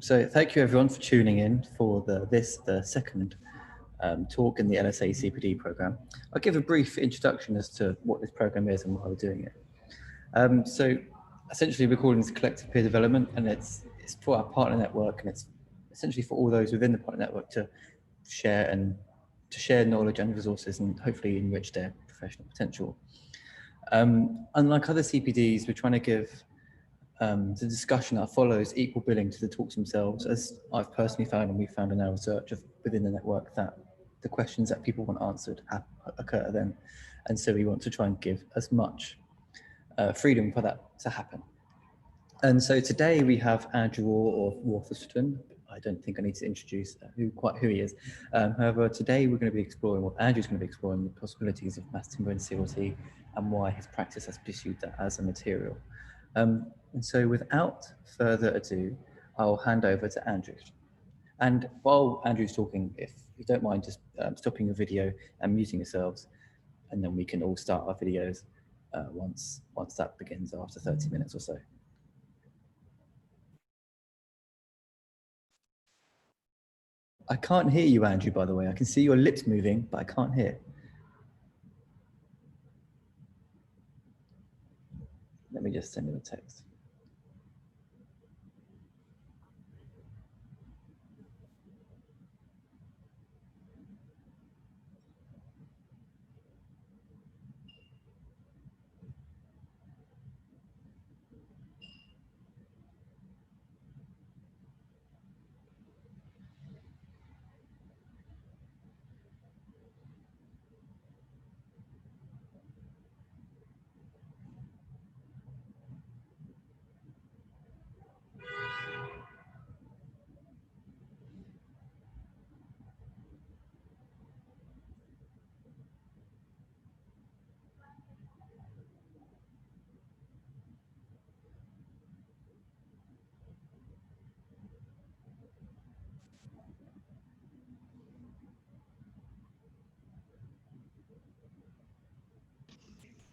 So thank you everyone for tuning in for the second talk in the LSA CPD program. I'll give a brief introduction as to what this program is and why we're doing it. So essentially we're calling this collective peer development, and it's for our partner network, and it's essentially for all those within the partner network to share knowledge and resources and hopefully enrich their professional potential. Unlike other CPDs, we're trying to give the discussion that follows equal billing to the talks themselves, as I've personally found, and we've found in our research within the network, that the questions that people want answered occur then. And so we want to try and give as much freedom for that to happen. And so today we have Andrew Waugh of Waugh Thistleton. I don't think I need to introduce who he is. However, today we're going to be exploring, Andrew's going to be exploring the possibilities of mass timber and CLT and why his practice has pursued that as a material. And so without further ado, I'll hand over to Andrew. And while Andrew's talking, if you don't mind just stopping your video and muting yourselves, and then we can all start our videos once that begins after 30 minutes or so. I can't hear you, Andrew, by the way. I can see your lips moving, but I can't hear. Let me just send you a text.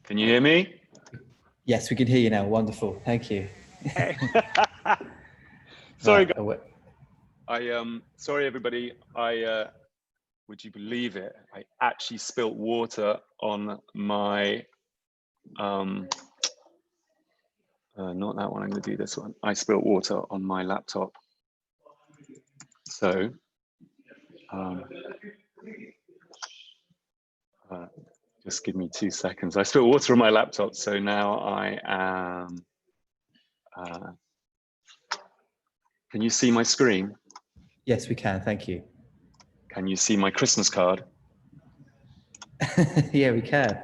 Can you hear me? Yes, we can hear you now. Wonderful. Thank you. Hey. Sorry, right, sorry everybody. Would you believe it? I actually spilt water on my, not that one, I'm gonna do this one. I spilt water on my laptop. So, just give me 2 seconds. I spilled water on my laptop, so now I am, can you see my screen? Yes, we can, thank you. Can you see my Christmas card? Yeah, we can.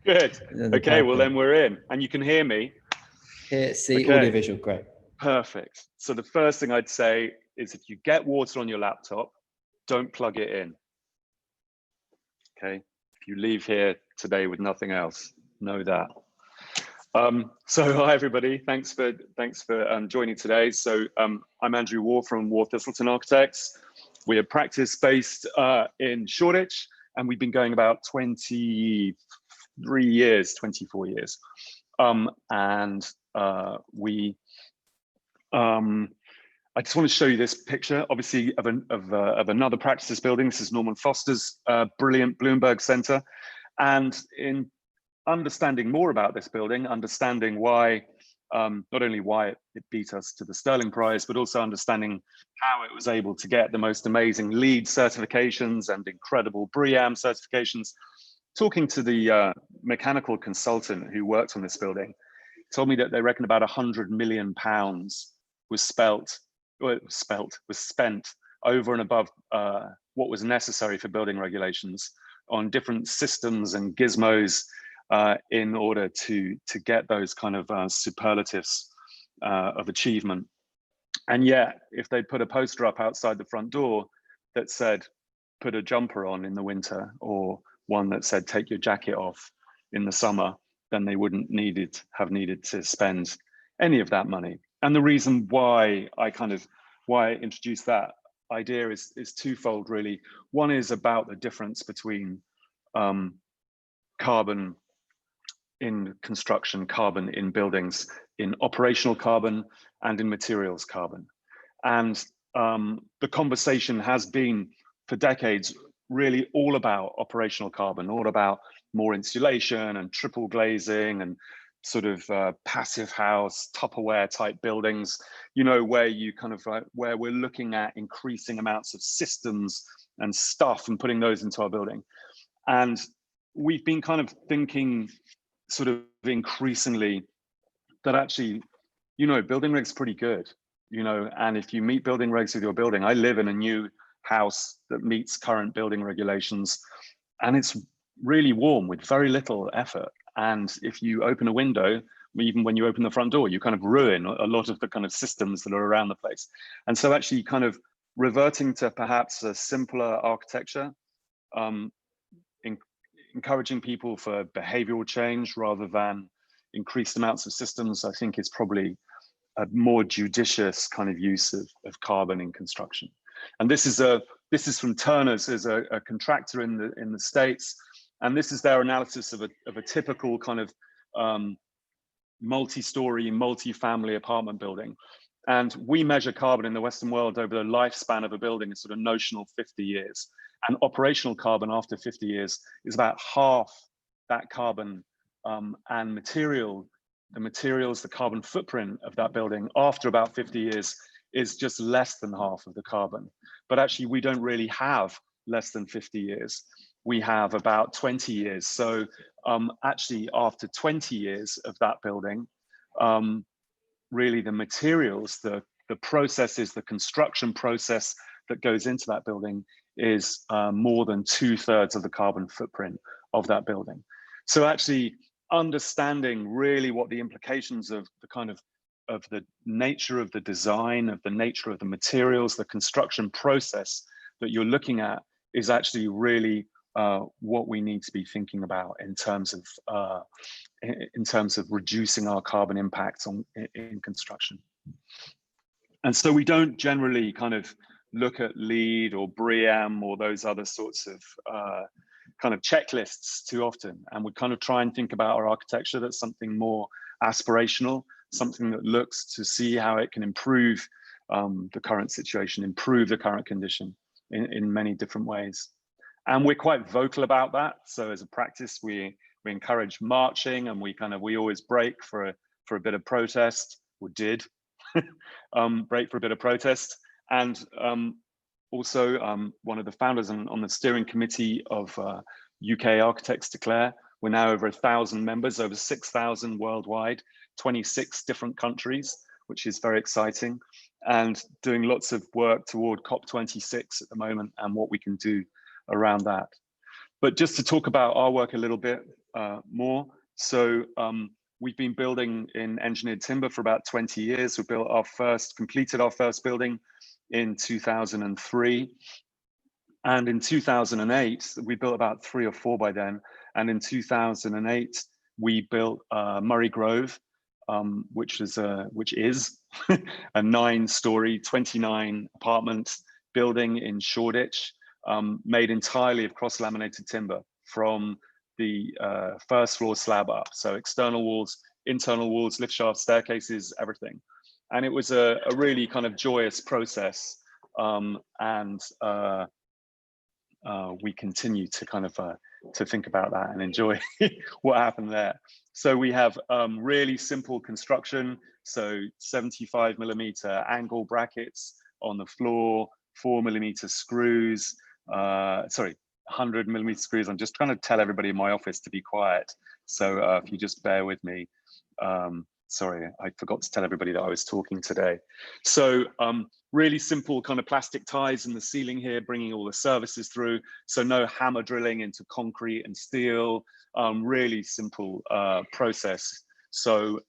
Good, okay, well then we're in. And you can hear me? See, audio visual, great. Perfect. So the first thing I'd say is if you get water on your laptop, don't plug it in, okay? If you leave here today with nothing else, know that. So hi everybody, thanks for joining today. So I'm Andrew Waugh from Waugh Thistleton Architects. We are practice based in Shoreditch, and we've been going about 24 years. I just want to show you this picture, obviously, of another practice building. This is Norman Foster's brilliant Bloomberg Center. And in understanding more about this building, understanding why, not only why it beat us to the Sterling Prize, but also understanding how it was able to get the most amazing LEED certifications and incredible BREEAM certifications. Talking to the mechanical consultant who worked on this building, told me that they reckon about £100 million was spent over and above what was necessary for building regulations on different systems and gizmos in order to get those kind of superlatives of achievement. And yet, if they put a poster up outside the front door that said, put a jumper on in the winter, or one that said, take your jacket off in the summer, then they wouldn't have needed to spend any of that money. And the reason why I introduced that idea is twofold, really. One is about the difference between carbon in construction, carbon in buildings, in operational carbon, and in materials carbon. And the conversation has been for decades really all about operational carbon, all about more insulation and triple glazing and sort of passive house, Tupperware type buildings, you know, where you kind of where we're looking at increasing amounts of systems and stuff and putting those into our building. And we've been kind of thinking sort of increasingly that actually, you know, building regs pretty good, you know, and if you meet building regs with your building, I live in a new house that meets current building regulations, and it's really warm with very little effort. And if you open a window, even when you open the front door, you kind of ruin a lot of the kind of systems that are around the place. And so actually kind of reverting to perhaps a simpler architecture, encouraging people for behavioral change rather than increased amounts of systems, I think is probably a more judicious kind of use of carbon in construction. And this is from Turner's, as a contractor in the States, and this is their analysis of a typical kind of multi-story, multi-family apartment building. And we measure carbon in the Western world over the lifespan of a building is sort of notional 50 years. And operational carbon after 50 years is about half that carbon, and the materials, the carbon footprint of that building after about 50 years is just less than half of the carbon. But actually, we don't really have less than 50 years. We have about 20 years. So actually, after 20 years of that building, really the materials, the processes, the construction process that goes into that building is more than 2/3 of the carbon footprint of that building. So actually understanding really what the implications of the kind of the nature of the design, of the nature of the materials, the construction process that you're looking at is actually really what we need to be thinking about in terms of reducing our carbon impacts in construction. And so we don't generally kind of look at LEED or BREEAM or those other sorts of kind of checklists too often. And we kind of try and think about our architecture that's something more aspirational, something that looks to see how it can improve the current situation, improve the current condition in many different ways. And we're quite vocal about that. So as a practice, we encourage marching, and we always break for a bit of protest, or did break for a bit of protest. And also one of the founders on the steering committee of UK Architects Declare. We're now over 1,000 members, over 6,000 worldwide, 26 different countries, which is very exciting, and doing lots of work toward COP26 at the moment and what we can do around that. But just to talk about our work a little bit more. So we've been building in engineered timber for about 20 years. We completed our first building in 2003. And in 2008, we built about 3 or 4 by then. And in 2008, we built Murray Grove, which is a 9-story, 29 apartment building in Shoreditch, made entirely of cross-laminated timber from the first floor slab up. So external walls, internal walls, lift shafts, staircases, everything. And it was a really kind of joyous process. We continue to kind of to think about that and enjoy what happened there. So we have really simple construction. So 75mm angle brackets on the floor, 4mm screws, 100mm screws. I'm just trying to tell everybody in my office to be quiet. So if you just bear with me. Sorry, I forgot to tell everybody that I was talking today. So really simple kind of plastic ties in the ceiling here, bringing all the services through. So no hammer drilling into concrete and steel, really simple process. So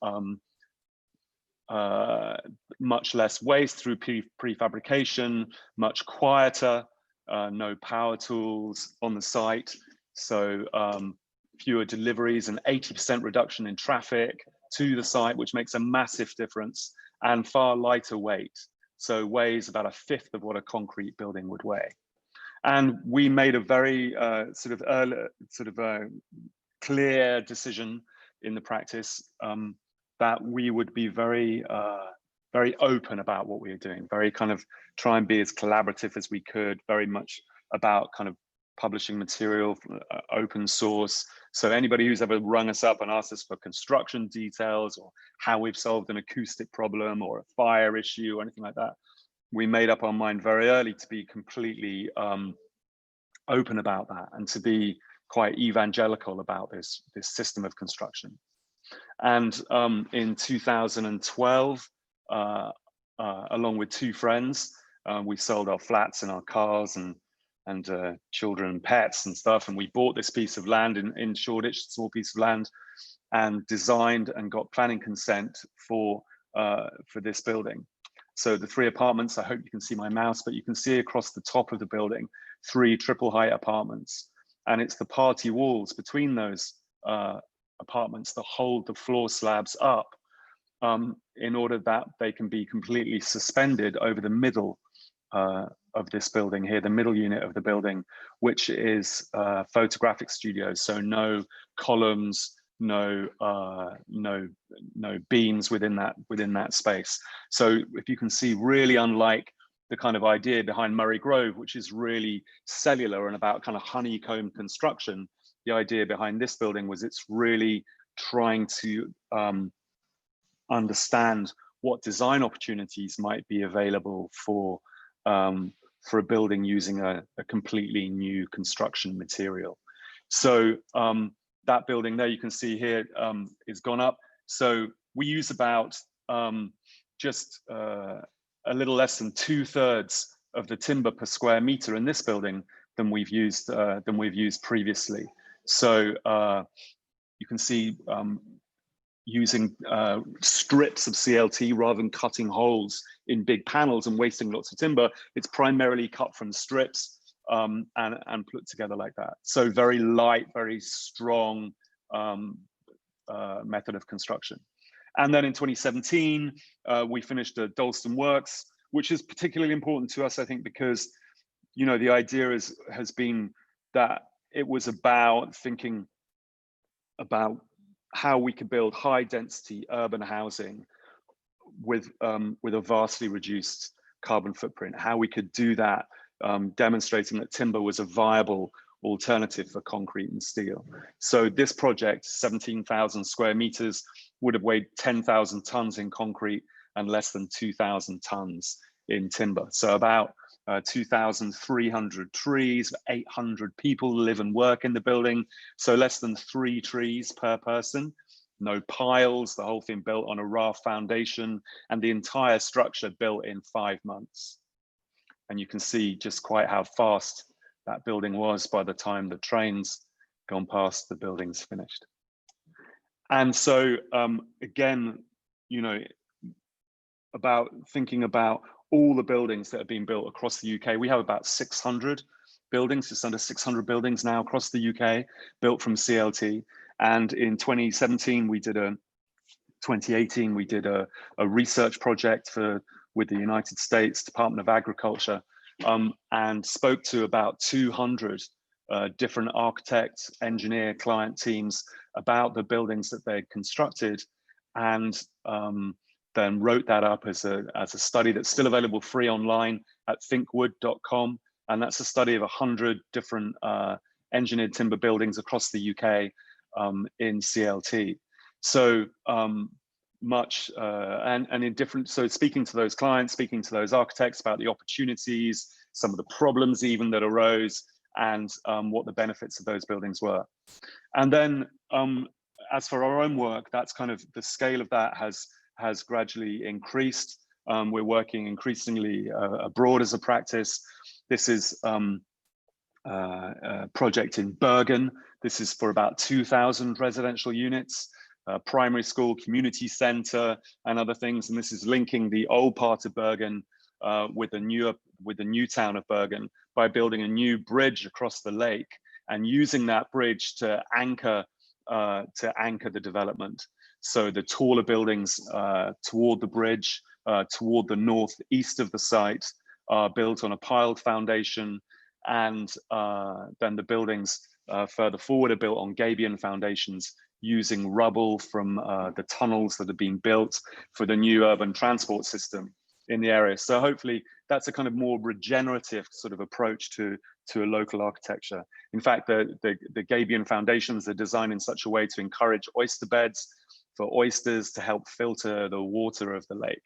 much less waste through prefabrication, much quieter, no power tools on the site. So fewer deliveries and 80% reduction in traffic to the site, which makes a massive difference, and far lighter weight. So weighs about 1/5 of what a concrete building would weigh. And we made a very clear decision in the practice that we would be very very open about what we were doing, very kind of try and be as collaborative as we could, very much about kind of publishing material, open source. So anybody who's ever rung us up and asked us for construction details or how we've solved an acoustic problem or a fire issue or anything like that, we made up our mind very early to be completely open about that and to be quite evangelical about this system of construction. And in 2012, along with two friends, we sold our flats and our cars and children and pets and stuff, and we bought this piece of land in Shoreditch, a small piece of land, and designed and got planning consent for this building. So the 3 apartments, I hope you can see my mouse, but you can see across the top of the building 3 triple height apartments, and it's the party walls between those apartments that hold the floor slabs up in order that they can be completely suspended over the middle of this building here, the middle unit of the building, which is photographic studio. So no columns, no beams within that space. So if you can see, really unlike the kind of idea behind Murray Grove, which is really cellular and about kind of honeycomb construction, the idea behind this building was it's really trying to understand what design opportunities might be available for a building using a completely new construction material. So that building there, you can see here, is gone up. So we use about just a little less than 2/3 of the timber per square meter in this building than we've used previously. So you can see using strips of CLT rather than cutting holes in big panels and wasting lots of timber. It's primarily cut from strips and put together like that. So very light, very strong method of construction. And then in 2017, we finished the Dalston Works, which is particularly important to us, I think, because, you know, the idea has been that it was about thinking about how we could build high density urban housing with a vastly reduced carbon footprint, how we could do that, demonstrating that timber was a viable alternative for concrete and steel. So this project, 17,000 square meters, would have weighed 10,000 tons in concrete and less than 2,000 tons in timber. So about 2,300 trees, 800 people live and work in the building. So less than 3 trees per person, no piles, the whole thing built on a raft foundation, and the entire structure built in 5 months. And you can see just quite how fast that building was by the time the train's gone past, the building's finished. And so again, you know, about thinking about all the buildings that have been built across the UK. We have about 600 buildings, just under 600 buildings now across the UK, built from CLT. And in 2018, we did a research project with the United States Department of Agriculture, and spoke to about 200 different architects, engineer, client teams about the buildings that they'd constructed, and then wrote that up as a study that's still available free online at thinkwood.com. And that's a study of 100 different engineered timber buildings across the UK in CLT. So much and in different, so speaking to those clients, speaking to those architects about the opportunities, some of the problems even that arose, and what the benefits of those buildings were. And then as for our own work, that's kind of the scale of that has gradually increased. We're working increasingly abroad as a practice. This is a project in Bergen. This is for about 2,000 residential units, primary school, community center, and other things. And this is linking the old part of Bergen with the new town of Bergen by building a new bridge across the lake and using that bridge to anchor the development. So the taller buildings toward the bridge, toward the northeast of the site, are built on a piled foundation, and then the buildings further forward are built on gabion foundations using rubble from the tunnels that are being built for the new urban transport system in the area. So hopefully that's a kind of more regenerative sort of approach to a local architecture. In fact, the Gabion foundations are designed in such a way to encourage oyster beds for oysters to help filter the water of the lake.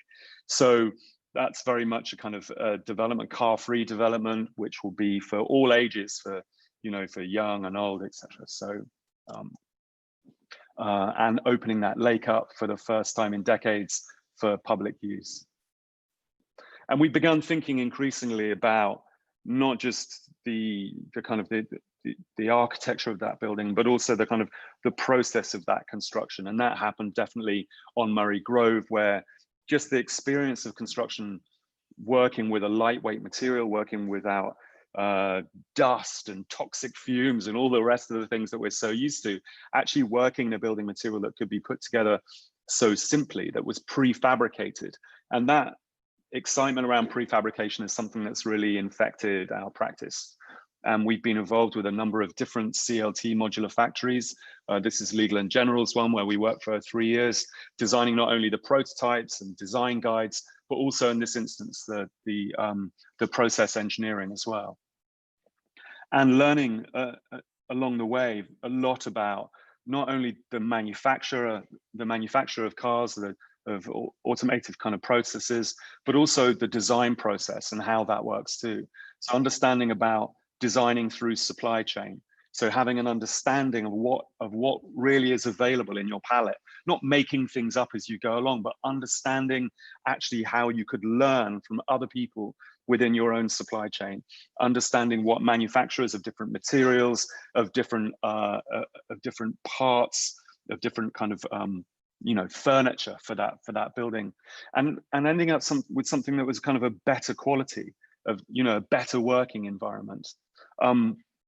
So that's very much a kind of development, car-free development, which will be for all ages, for, you know, for young and old, etc. So, and opening that lake up for the first time in decades for public use. And we've begun thinking increasingly about not just the kind of the architecture of that building, but also the kind of the process of that construction. And that happened definitely on Murray Grove, where just the experience of construction, working with a lightweight material, working without dust and toxic fumes and all the rest of the things that we're so used to, actually working in a building material that could be put together so simply, that was prefabricated. And that excitement around prefabrication is something that's really infected our practice. And we've been involved with a number of different CLT modular factories. This is Legal & General's one, where we worked for 3 years, designing not only the prototypes and design guides, but also in this instance, the process engineering as well. And learning along the way a lot about not only the manufacturer of cars, of automated kind of processes, but also the design process and how that works too. So understanding about designing through supply chain. So having an understanding of what really is available in your palette, not making things up as you go along, but understanding actually how you could learn from other people within your own supply chain, understanding what manufacturers of different materials, of different parts, of different kind of you know, furniture for that building, and ending up with something that was kind of a better quality, of, you know, a better working environment.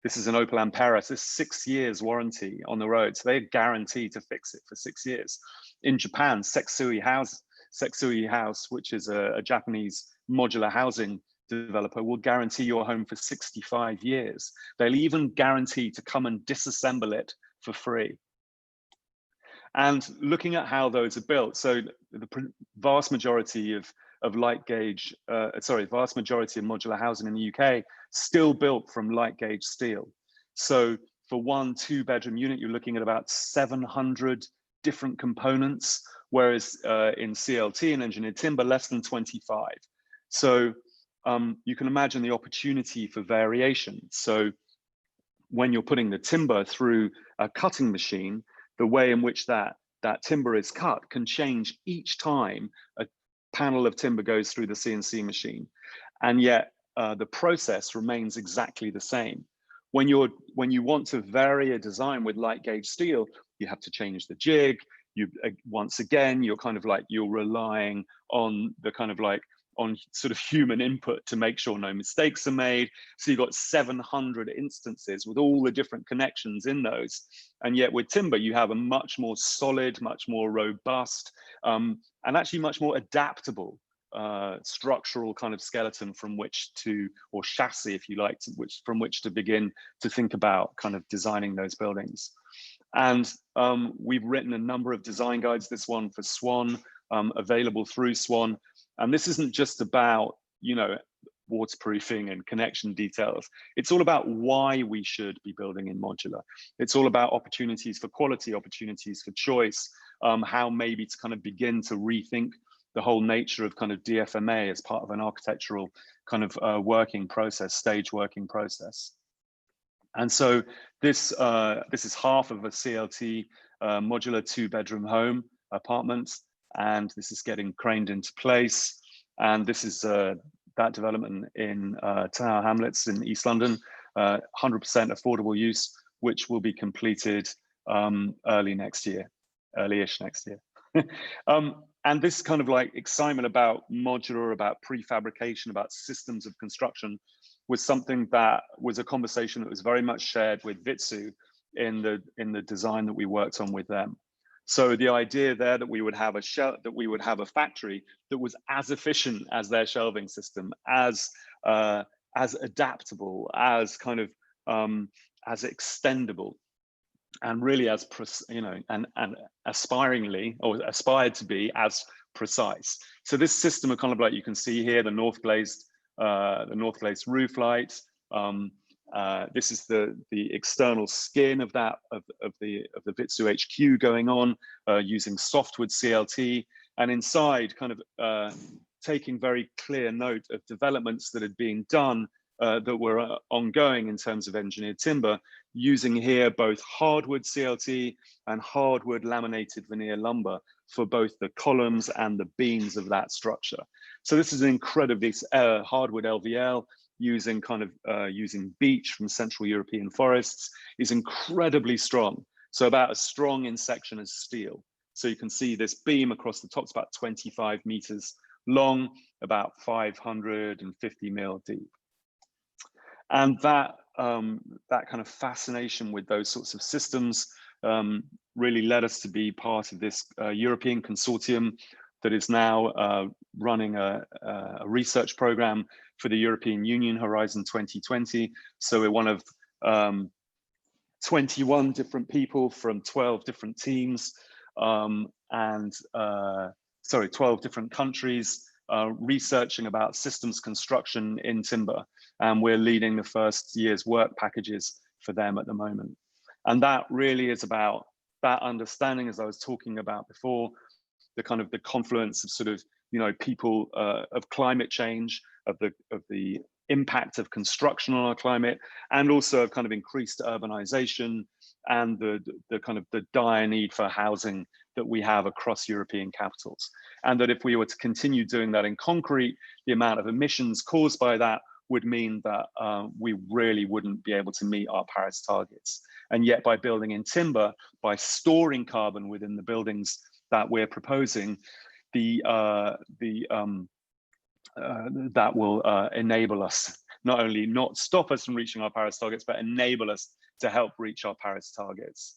This is an Opel Ampera. So it's 6 years warranty on the road. So they're guaranteed to fix it for 6 years. In Japan, Seksui House, which is a Japanese modular housing developer, will guarantee your home for 65 years. They'll even guarantee to come and disassemble it for free. And looking at how those are built, so the vast majority of light gauge, vast majority of modular housing in the UK still built from light gauge steel. So for 1-2 bedroom unit, you're looking at about 700 different components, whereas in CLT and engineered timber, less than 25. So you can imagine the opportunity for variation. So when you're putting the timber through a cutting machine, the way in which that timber is cut can change each time a panel of timber goes through the CNC machine, and yet the process remains exactly the same. When you want to vary a design with light gauge steel, you have to change the jig. Once again, you're relying on the kind of like on sort of human input to make sure no mistakes are made. So you've got 700 instances with all the different connections in those. And yet with timber, you have a much more solid, much more robust, and actually much more adaptable structural kind of skeleton from which to, or chassis, if you like, from which to begin to think about kind of designing those buildings. And we've written a number of design guides, this one for Swan, available through Swan. And this isn't just about, you know, waterproofing and connection details. It's all about why we should be building in modular. It's all about opportunities for quality, opportunities for choice, how maybe to kind of begin to rethink the whole nature of kind of DFMA as part of an architectural kind of working process, stage working process. And so this is half of a CLT modular 2-bedroom home apartment, and this is getting craned into place. And this is that development in Tower Hamlets in East London, 100% affordable use, which will be completed early-ish next year. And this kind of like excitement about modular, about prefabrication, about systems of construction was something that was a conversation that was very much shared with Vitsu in the design that we worked on with them. So the idea there that we would have a factory that was as efficient as their shelving system, as adaptable, as kind of as extendable, and really as and aspiringly, or aspired to be as precise. So this system of kind of like you can see here, the north glazed roof light. This is the external skin of that of the Vitsu HQ going on using softwood CLT, and inside kind of taking very clear note of developments that had been done that were ongoing in terms of engineered timber, using here both hardwood CLT and hardwood laminated veneer lumber for both the columns and the beams of that structure. So this is an incredibly hardwood LVL using kind of using beech from Central European forests is incredibly strong. So about as strong in section as steel. So you can see this beam across the top is about 25 meters long, about 550 mil deep. And that kind of fascination with those sorts of systems really led us to be part of this European consortium that is now running a research program for the European Union Horizon 2020. So we're one of 21 different people from 12 different teams and 12 different countries researching about systems construction in timber. And we're leading the first year's work packages for them at the moment. And that really is about that understanding, as I was talking about before, the kind of the confluence of sort of, you know, people of climate change, of the impact of construction on our climate, and also of kind of increased urbanization and the kind of the dire need for housing that we have across European capitals. And that if we were to continue doing that in concrete, the amount of emissions caused by that would mean that we really wouldn't be able to meet our Paris targets. And yet by building in timber, by storing carbon within the buildings that we're proposing, that will enable us, not only not stop us from reaching our Paris targets, but enable us to help reach our Paris targets.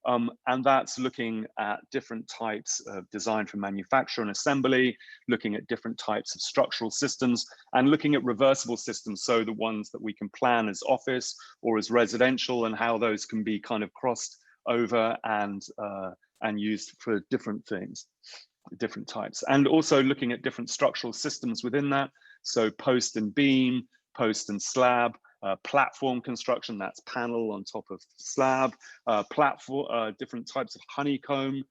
And that's looking at different types of design for manufacture and assembly, looking at different types of structural systems, and looking at reversible systems, so the ones that we can plan as office or as residential, and how those can be kind of crossed over and used for different things, different types. And also looking at different structural systems within that, so post and beam, post and slab, platform construction, that's panel on top of slab, platform, different types of honeycomb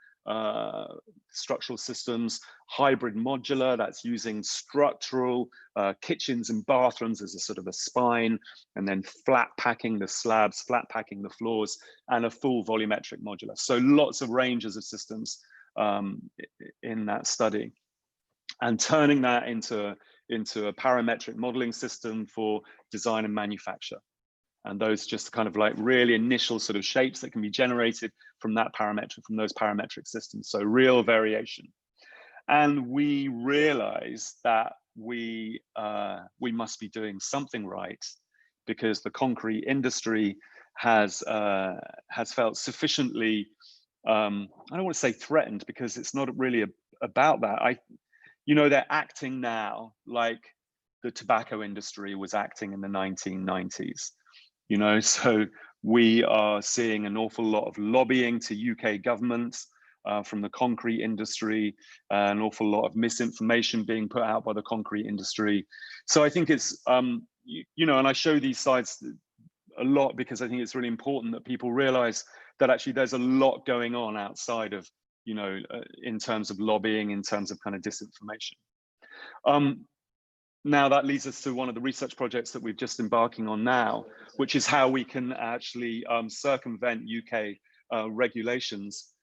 structural systems, hybrid modular, that's using structural kitchens and bathrooms as a sort of a spine, and then flat packing the slabs, flat packing the floors, and a full volumetric modular. So lots of ranges of systems in that study, and turning that into a parametric modeling system for design and manufacture. And those just kind of like really initial sort of shapes that can be generated from that parametric, from those parametric systems. So real variation. And we realized that we must be doing something right, because the concrete industry has felt sufficiently, I don't want to say threatened, because it's not really about that. You know, they're acting now like the tobacco industry was acting in the 1990s. You know, so we are seeing an awful lot of lobbying to UK governments from the concrete industry, an awful lot of misinformation being put out by the concrete industry. So I think it's, you know, and I show these slides a lot because I think it's really important that people realize that actually there's a lot going on outside of, you know, in terms of lobbying, in terms of kind of disinformation. Now that leads us to one of the research projects that we've just embarking on now, which is how we can actually circumvent UK regulations.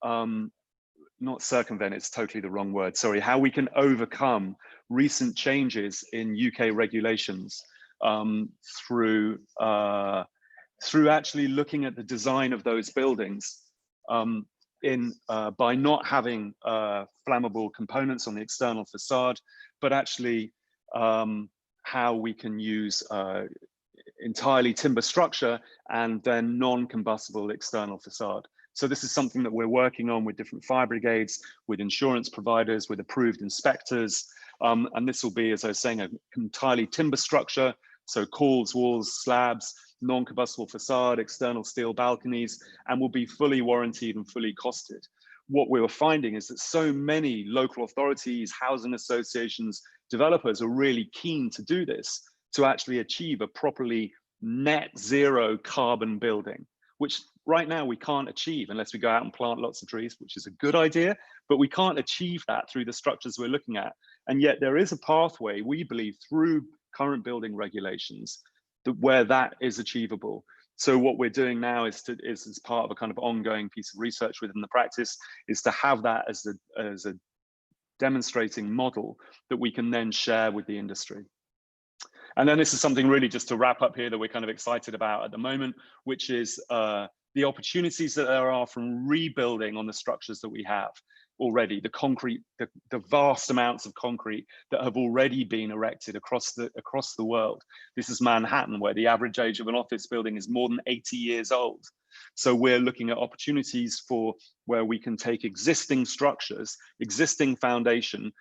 Not circumvent, it's totally the wrong word, sorry. How we can overcome recent changes in UK regulations through actually looking at the design of those buildings by not having flammable components on the external facade, but actually how we can use entirely timber structure and then non-combustible external facade. So this is something that we're working on with different fire brigades, with insurance providers, with approved inspectors. And this will be, as I was saying, an entirely timber structure. So calls, walls, slabs, non-combustible facade, external steel balconies, and will be fully warranted and fully costed. What we were finding is that so many local authorities, housing associations, developers are really keen to do this, to actually achieve a properly net zero carbon building, which right now we can't achieve unless we go out and plant lots of trees, which is a good idea, but we can't achieve that through the structures we're looking at. And yet there is a pathway, we believe, through current building regulations where that is achievable. So what we're doing now is as part of a kind of ongoing piece of research within the practice, is to have that as a demonstrating model that we can then share with the industry. And then this is something really just to wrap up here that we're kind of excited about at the moment, which is the opportunities that there are from rebuilding on the structures that we have already, the concrete, the vast amounts of concrete that have already been erected across the world. This is Manhattan, where the average age of an office building is more than 80 years old. So we're looking at opportunities for where we can take existing structures, existing foundation,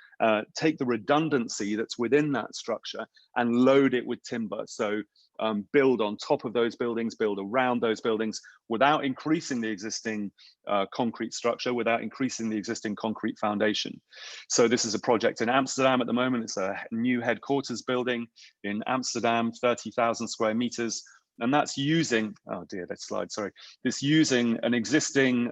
take the redundancy that's within that structure and load it with timber. So build on top of those buildings, build around those buildings without increasing the existing concrete structure, without increasing the existing concrete foundation. So this is a project in Amsterdam at the moment. It's a new headquarters building in Amsterdam, 30,000 square meters. And that's using, oh dear, that slide, sorry. This using an existing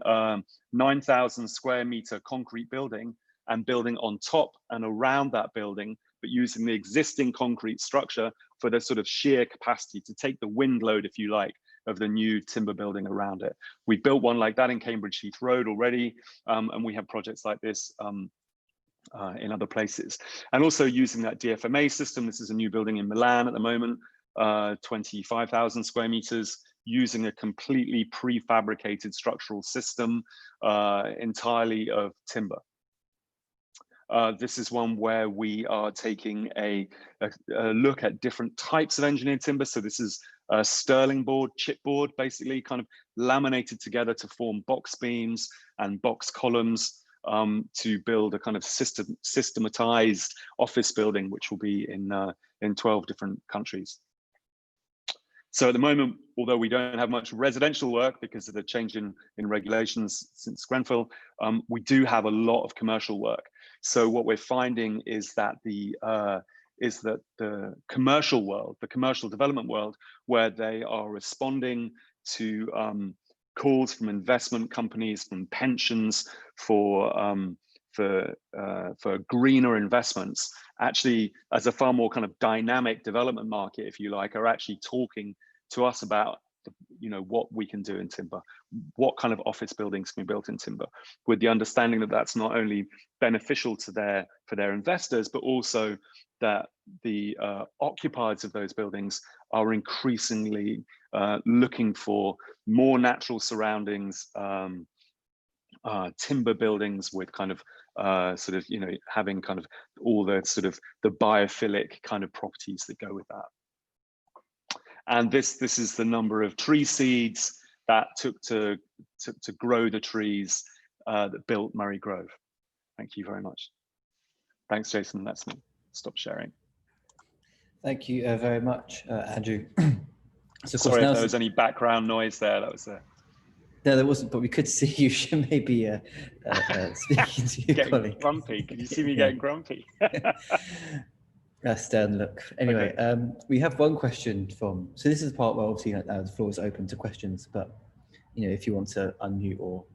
9,000 square meter concrete building and building on top and around that building, but using the existing concrete structure for the sort of sheer capacity to take the wind load, if you like, of the new timber building around it. We built one like that in Cambridge Heath Road already, and we have projects like this in other places. And also using that DFMA system. This is a new building in Milan at the moment, 25,000 square meters, using a completely prefabricated structural system entirely of timber. This is one where we are taking a look at different types of engineered timber. So this is a sterling board, chipboard, basically kind of laminated together to form box beams and box columns to build a kind of systematized office building, which will be in 12 different countries. So at the moment, although we don't have much residential work because of the change in regulations since Grenfell, we do have a lot of commercial work. So what we're finding is that the commercial world, the commercial development world, where they are responding to calls from investment companies, from pensions for greener investments, actually as a far more kind of dynamic development market, if you like, are actually talking to us about what we can do in timber, what kind of office buildings can be built in timber, with the understanding that that's not only beneficial to for their investors, but also that the occupiers of those buildings are increasingly looking for more natural surroundings, timber buildings with kind of having kind of all the sort of the biophilic kind of properties that go with that. And this is the number of tree seeds that took to grow the trees that built Murray Grove. Thank you very much. Thanks, Jason. That's me. Stop sharing. Thank you very much, Andrew. So sorry if there was any background noise there. That was there. No, there wasn't, but we could see you maybe speaking to your getting colleague. Grumpy. Can you see me getting grumpy? Stern look. Anyway, okay. We have one question from. So this is the part where obviously the floor is open to questions, but if you want to unmute or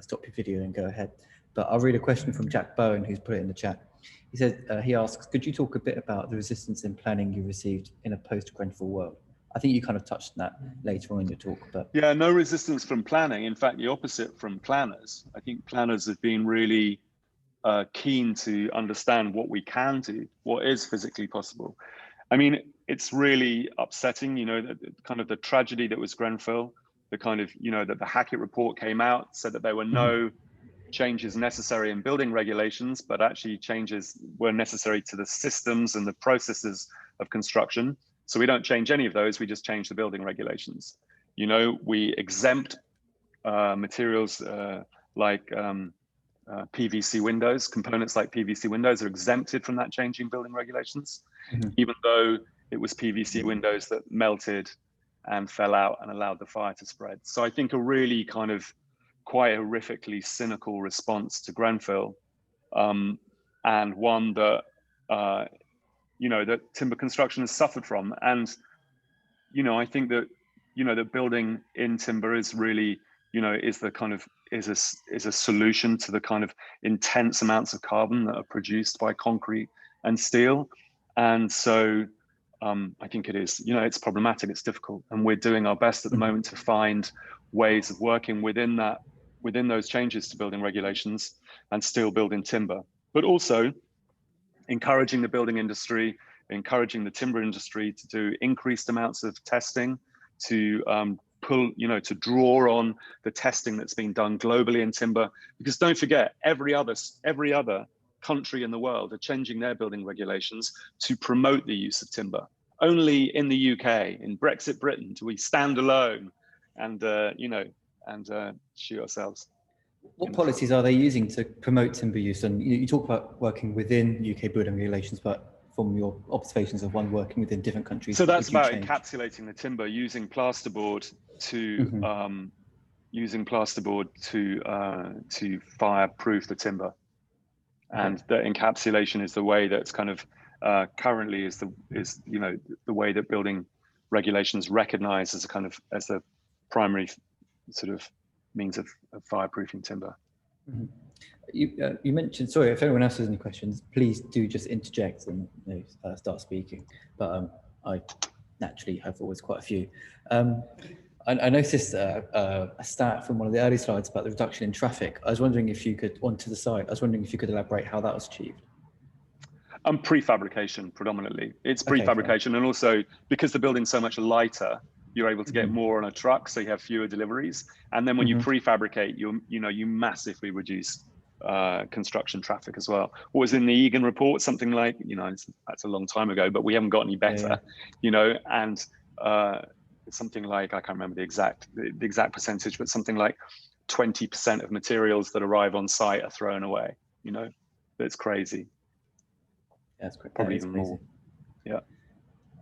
stop your video and go ahead. But I'll read a question from Jack Bowen, who's put it in the chat. He said, he asks, could you talk a bit about the resistance in planning you received in a post-Grenfell world? I think you kind of touched on that later on in your talk, but yeah, no resistance from planning. In fact, the opposite from planners. I think planners have been really keen to understand what we can do, what is physically possible. I mean, it's really upsetting, that kind of the tragedy that was Grenfell, the kind of, that the Hackett report came out, said that there were no changes necessary in building regulations, but actually changes were necessary to the systems and the processes of construction. So we don't change any of those, we just change the building regulations. We exempt materials like PVC windows, components like PVC windows are exempted from that changing building regulations, even though it was PVC windows that melted and fell out and allowed the fire to spread. So I think a really kind of quite horrifically cynical response to Grenfell, and one that that timber construction has suffered from. And I think that that building in timber is really is the kind of is a solution to the kind of intense amounts of carbon that are produced by concrete and steel. And so I think it is, it's problematic, it's difficult, and we're doing our best at the moment to find ways of working within those changes to building regulations and still building timber, but also encouraging the building industry, encouraging the timber industry to do increased amounts of testing, to to draw on the testing that's been done globally in timber. Because don't forget, every other country in the world are changing their building regulations to promote the use of timber. Only in the UK, in Brexit Britain, do we stand alone and shoot ourselves. What policies are they using to promote timber use? And you talk about working within UK building regulations, but from your observations of one working within different countries. So that's about encapsulating the timber using plasterboard to fireproof the timber. And the encapsulation is the way that's kind of currently is the way that building regulations recognize as a kind of as the primary sort of means of fireproofing timber. You mentioned, sorry, if anyone else has any questions, please do just interject and start speaking. But I naturally have always quite a few. I noticed a stat from one of the early slides about the reduction in traffic. I was wondering if you could, onto the side, I was wondering if you could elaborate how that was achieved. Prefabrication predominantly. It's prefabrication, okay, and also because the building's so much lighter, you're able to get more on a truck, so you have fewer deliveries. And then when you prefabricate, you massively reduce construction traffic as well. What was in the Egan report? Something like, that's a long time ago, but we haven't got any better. And something like, I can't remember the exact percentage, but something like 20% of materials that arrive on site are thrown away. That's crazy. That's great. Probably even more. Yeah.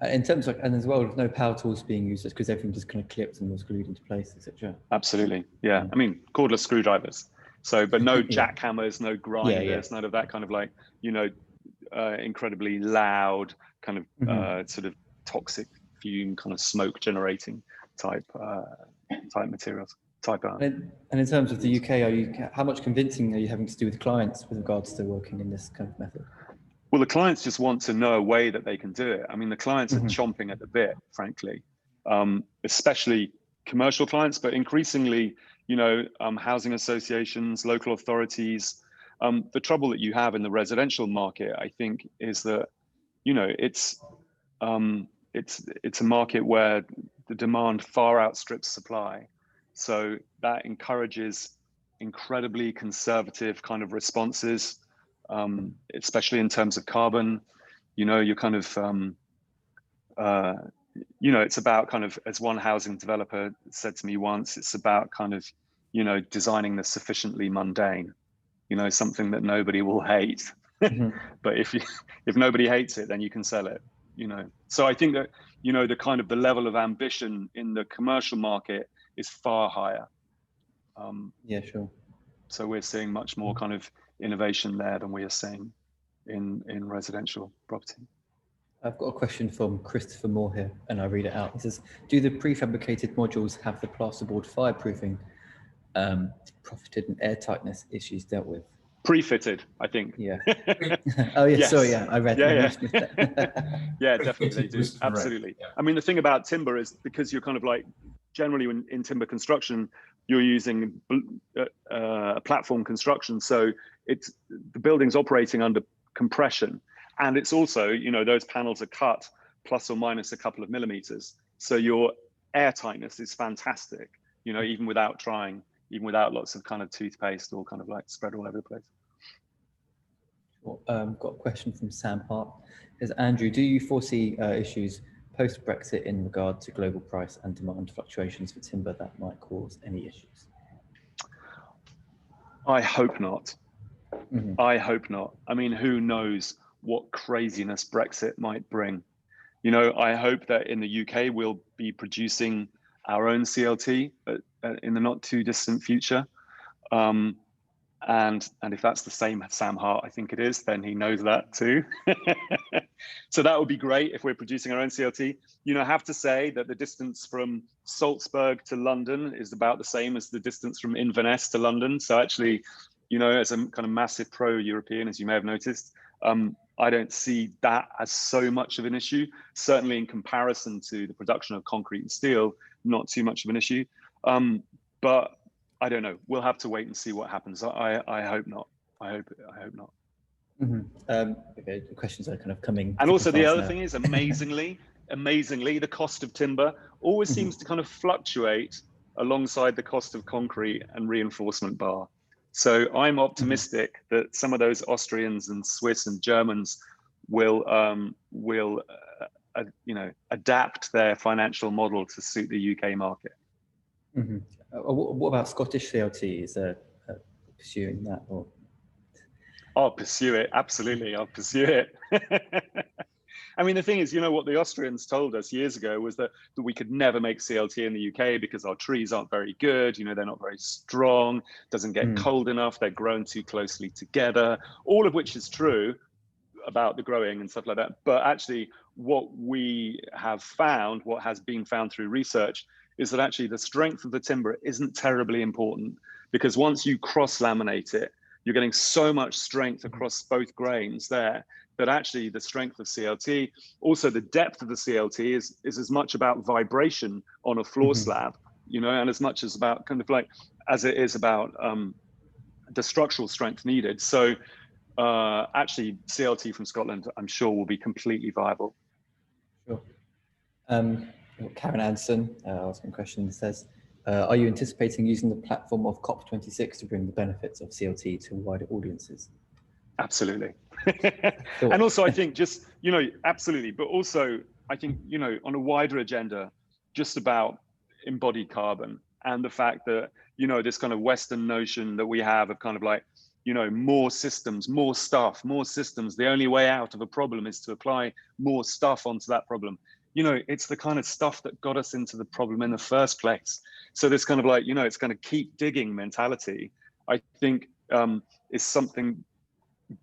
In terms of, and as well, with no power tools being used, because everything just kind of clipped and was glued into place, etc. Absolutely, yeah. I mean, cordless screwdrivers. So, but no jackhammers, no grinders, none of that kind of like, incredibly loud kind of sort of toxic fume, kind of smoke generating type materials. And in terms of the UK, how much convincing are you having to do with clients with regards to working in this kind of method? Well, the clients just want to know a way that they can do it. I mean, the clients are chomping at the bit, frankly, especially commercial clients, but increasingly, housing associations, local authorities. The trouble that you have in the residential market, I think, is that, it's a market where the demand far outstrips supply. So that encourages incredibly conservative kind of responses. Especially in terms of carbon, you're kind of, it's about kind of, as one housing developer said to me once, it's about kind of, designing the sufficiently mundane, something that nobody will hate. But if nobody hates it, then you can sell it, So I think that, the kind of the level of ambition in the commercial market is far higher. Yeah, sure. So we're seeing much more kind of innovation there than we are seeing in residential property. I've got a question from Christopher Moore here, and I read it out. He says, do the prefabricated modules have the plasterboard fireproofing, profited and airtightness issues dealt with? Pre-fitted, I think. Yeah. Oh, yeah, yes. Sorry, yeah, I read that. Yeah, definitely they do. Absolutely. Yeah. I mean, the thing about timber is because you're kind of like, generally in timber construction, you're using platform construction. So the building's operating under compression. And it's also, those panels are cut plus or minus a couple of millimeters. So your airtightness is fantastic, even without trying, even without lots of kind of toothpaste or kind of like spread all over the place. Got a question from Sam Hart. Says, Andrew, do you foresee issues post-Brexit in regard to global price and demand fluctuations for timber that might cause any issues? I hope not. I hope not. I mean, who knows what craziness Brexit might bring? You know, I hope that in the UK we'll be producing our own CLT in the not too distant future. And if that's the same Sam Hart, I think it is, then he knows that too. So that would be great if we're producing our own CLT. You know, I have to say that the distance from Salzburg to London is about the same as the distance from Inverness to London. So actually, you know, as a kind of massive pro-European, as you may have noticed, I don't see that as so much of an issue. Certainly in comparison to the production of concrete and steel, not too much of an issue. But I don't know. We'll have to wait and see what happens. I hope not. I hope not. Mm-hmm. Okay, the questions are kind of coming. And also the other thing is, amazingly, the cost of timber always seems to kind of fluctuate alongside the cost of concrete and reinforcement bar. So I'm optimistic that some of those Austrians and Swiss and Germans will you know, adapt their financial model to suit the UK market. What about Scottish CLT? Is pursuing that? Or? I'll pursue it, absolutely, I'll pursue it. I mean, the thing is, you know, what the Austrians told us years ago was that we could never make CLT in the UK because our trees aren't very good, you know, they're not very strong, doesn't get cold enough, they're grown too closely together, all of which is true about the growing and stuff like that. But actually, what we have found, what has been found through research, is that actually the strength of the timber isn't terribly important, because once you cross-laminate it, you're getting so much strength across both grains there that actually the strength of CLT, also the depth of the CLT is as much about vibration on a floor slab, you know, and as much as about kind of like, as it is about the structural strength needed. So actually CLT from Scotland, I'm sure will be completely viable. Sure. Karen Anderson asking a question, says, are you anticipating using the platform of COP26 to bring the benefits of CLT to wider audiences? Absolutely. And also I think just, you know, absolutely, but also I think, you know, on a wider agenda, just about embodied carbon and the fact that, you know, this kind of Western notion that we have of kind of like, you know, more systems, more stuff, more systems. The only way out of a problem is to apply more stuff onto that problem. You know, it's the kind of stuff that got us into the problem in the first place. So this kind of like, you know, it's kind of keep digging mentality, I think is something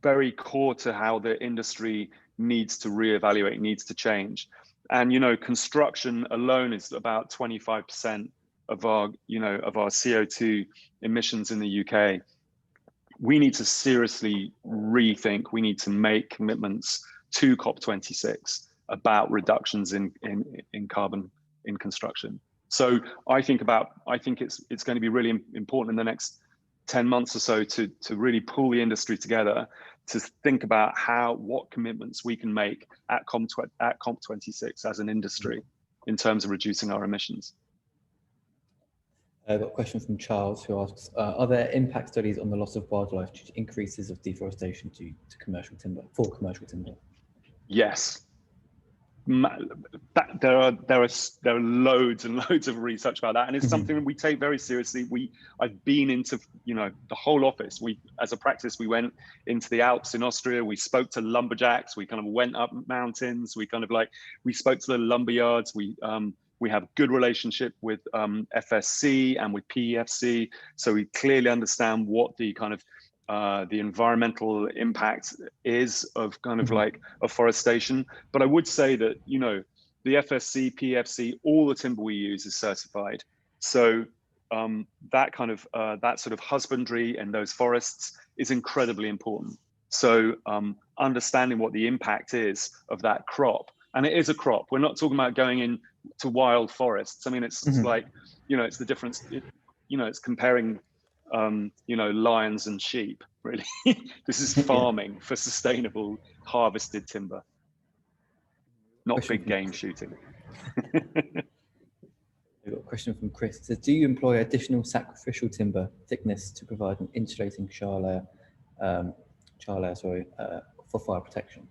very core to how the industry needs to reevaluate, needs to change. And, you know, construction alone is about 25% of our, you know, of our CO2 emissions in the UK. We need to seriously rethink, we need to make commitments to COP26 about reductions in carbon in construction. So I think it's going to be really important in the next 10 months or so to really pull the industry together to think about what commitments we can make at COP26 as an industry in terms of reducing our emissions. I've got a question from Charles, who asks, are there impact studies on the loss of wildlife due to increases of deforestation due to commercial timber, for commercial timber? Yes. There are loads and loads of research about that, and it's something that we take very seriously. I've been into, you know, the whole office. As a practice, we went into the Alps in Austria. We spoke to lumberjacks. We kind of went up mountains. We spoke to the lumber yards. We have good relationship with FSC and with PEFC, so we clearly understand what the kind of the environmental impact is of kind of like afforestation. But I would say that, you know, the FSC, PEFC, all the timber we use is certified. So that kind of that sort of husbandry and those forests is incredibly important. So understanding what the impact is of that crop, and it is a crop. We're not talking about going in to wild forests. I mean, it's just like, you know, it's the difference. You know, it's comparing you know, lions and sheep, really. This is farming for sustainable harvested timber, not big game shooting. We've got a question from Chris. It says, do you employ additional sacrificial timber thickness to provide an insulating char layer for fire protection?